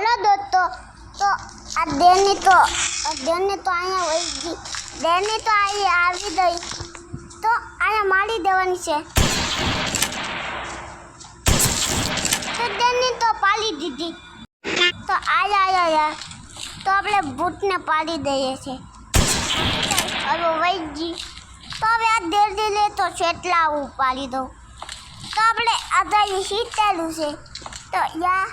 હાલો દોસ્તો, તો આ દેની તો અહીંયા વહી ગઈ. દેની તો અહીંયા આવી ગઈ, તો અહીંયા મારી દેવાની છે. તો દેની તો પાડી દીધી. તો આયા તો આપણે ભૂતને પાડી દઈએ છીએ. હવે વહી ગઈ. તો હવે આ દેડી લે તો છેટલા હું પાડી દઉં. તો આપણે આધારી શીતેલું છે. તો યા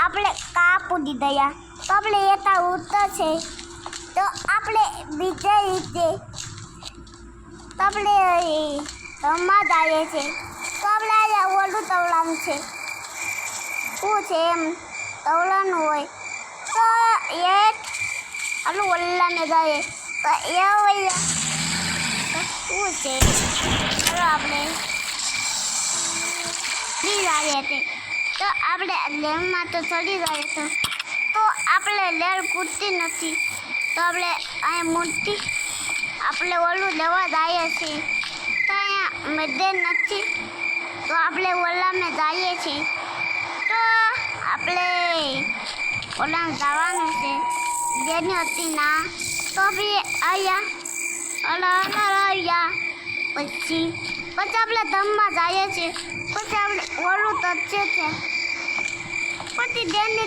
આપણે કાપી દીધા. તો આપણે એતા ઉતરશે. તો આપણે બીજે રીતે તો આપણે રમત આવીએ છીએ. તો આપણે અહીંયા ઓલું તવલાનું છે. શું છે એમ તવલાનું હોય તો આટલું ઓલ્લાને જાય તો એ હોય શું છે. ચાલો આપણે ચડી જઈએ છીએ. તો આપણે લેરમાં તો ચડી જઈએ તો આપણે લેર કૂદતી નથી. તો આપણે અહીંયા મૂર્તિ આપણે ઓલું લેવા જઈએ છીએ. તો અહીંયા મેદાન નથી, તો આપણે ઓલામાં જઈએ છીએ. તો આપણે ઓલામાં જવાનું છે. જેની હતી ના તો બી આવ્યા પછી આપણે ધમમાં જઈએ છીએ. પછી આપણે ઓલું તચ્છે છે પછી જેની